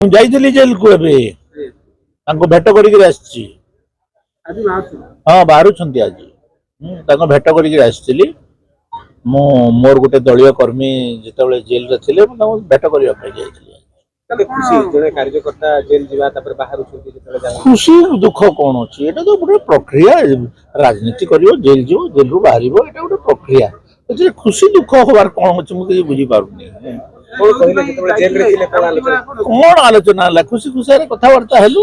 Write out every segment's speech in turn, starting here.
ଯାଇଥିଲି ଜେଲକୁ ଏବେ ତାଙ୍କୁ ଭେଟ କରିକି ଆସିଛି। ହଁ ବାହାରୁଛନ୍ତି ଆଜି। ତାଙ୍କୁ ଭେଟ କରିକି ଆସିଥିଲି। ମୁଁ ମୋର ଗୋଟେ ଦଳୀୟ କର୍ମୀ ଯେତେବେଳେ ଜେଲରେ ଥିଲେ ମୁଁ ତାଙ୍କୁ ଭେଟ କରିବା ପାଇଁ ଯାଇଥିଲି। ଖୁସି ଦୁଃଖ କଣ ଅଛି? ଏଇଟା ତ ଗୋଟେ ପ୍ରକ୍ରିୟା। ରାଜନୀତି କରିବ, ଜେଲ ଯିବ, ଜେଲରୁ ବାହାରିବ, ଏଇଟା ଗୋଟେ ପ୍ରକ୍ରିୟା। ଏଥିରେ ଖୁସି ଦୁଃଖ ହବାର କଣ ଅଛି ମୁଁ କିଛି ବୁଝିପାରୁନି। କଣ ଆଲୋଚନା ହେଲା? ଖୁସି ଖୁସିରେ କଥାବାର୍ତ୍ତା ହେଲୁ,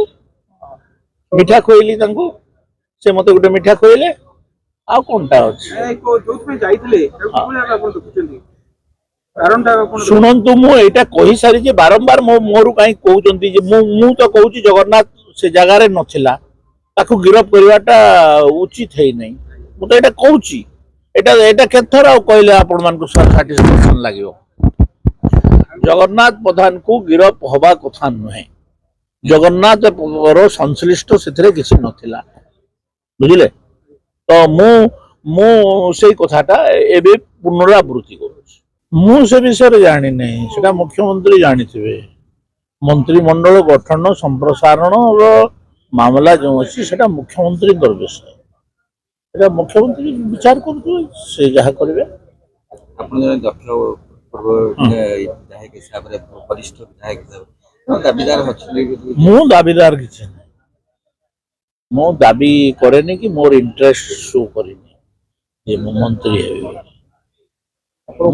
ମିଠା ଖୋଇଲି ତାଙ୍କୁ, ସେ ମତେ ଗୋଟେ ମିଠା ଖୋଇଲେ। ଆଉ କଣଟା ଅଛି? ଶୁଣନ୍ତୁ, ମୁଁ ଏଇଟା କହିସାରିଛି ବାରମ୍ବାର। ମୋ ମୁହଁରୁ କାହିଁ କହୁଛନ୍ତି ଯେ ମୁଁ ତ କହୁଛି ଜଗନ୍ନାଥ ସେ ଜାଗାରେ ନଥିଲା, ତାକୁ ଗିରଫ କରିବାଟା ଉଚିତ ହେଇନାହିଁ। ମୁଁ ତ ଏଇଟା କହୁଛି। ଏଇଟା କେତେଥର ଆଉ କହିଲେ ଆପଣମାନଙ୍କୁ ସାଟିସ୍ଫାକ୍ସନ ଲାଗିବ? ଜଗନ୍ନାଥ ପ୍ରଧାନକୁ ଗିରଫ ହବା କଥା ନୁହେଁ। ଜଗନ୍ନାଥର ସଂଶ୍ଳିଷ୍ଟ ସେଥିରେ କିଛି ନଥିଲା, ବୁଝିଲେ ତ? ମୁଁ ସେଇ କଥାଟା ଏବେ ପୁନରାବୃତ୍ତି କରୁଛି। ମୁଁ ସେ ବିଷୟରେ ଜାଣିନାହିଁ, ସେଟା ମୁଖ୍ୟମନ୍ତ୍ରୀ ଜାଣିଥିବେ। ମନ୍ତ୍ରିମଣ୍ଡଳ ଗଠନ ସମ୍ପ୍ରସାରଣର ମାମଲା ଯେଉଁ ଅଛି ସେଟା ମୁଖ୍ୟମନ୍ତ୍ରୀଙ୍କର ବିଷୟ। ସେଟା ମୁଖ୍ୟମନ୍ତ୍ରୀ ବିଚାର କରୁଥିବେ, ସେ ଯାହା କରିବେ। ଆପଣ ଜଣେ ଦକ୍ଷ ପୂର୍ବ ବିଧାୟକ ହିସାବରେ, ବରିଷ୍ଠ ବିଧାୟକ ହିସାବରେ ଦାବିଦାର ଅଛନ୍ତି? ମୁଁ ଦାବିଦାର କିଛି ନାହିଁ। ମୁଁ ଦାବି କରେନି କି ମୋର ଇଣ୍ଟରେଷ୍ଟ ଶୋ କରିନି ଯେ ମୁଁ ମନ୍ତ୍ରୀ ହେବି।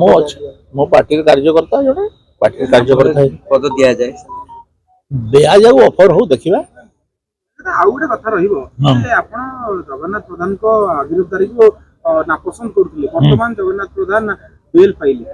ମୁଁ ଅଛି, ମୋ ପାର୍ଟିର କାର୍ଯ୍ୟକର୍ତ୍ତା, ଜଣେ ପାର୍ଟିର କାର୍ଯ୍ୟକର୍ତ୍ତା ପଦ ଦିଆଯାଏ, ଦିଆଯାଉ, ଅଫର ହଉ, ଦେଖିବା। ଆଉ ଗୋଟେ କଥା ରହିବ, ଆପଣ ଜଗନ୍ନାଥ ପ୍ରଧାନଙ୍କ ଗିରଫଦାରୀକୁ ନାପସନ୍ଦ କରୁଥିଲେ, ବର୍ତ୍ତମାନ ଜଗନ୍ନାଥ ପ୍ରଧାନ ବେଲ୍ ପାଇଲେ।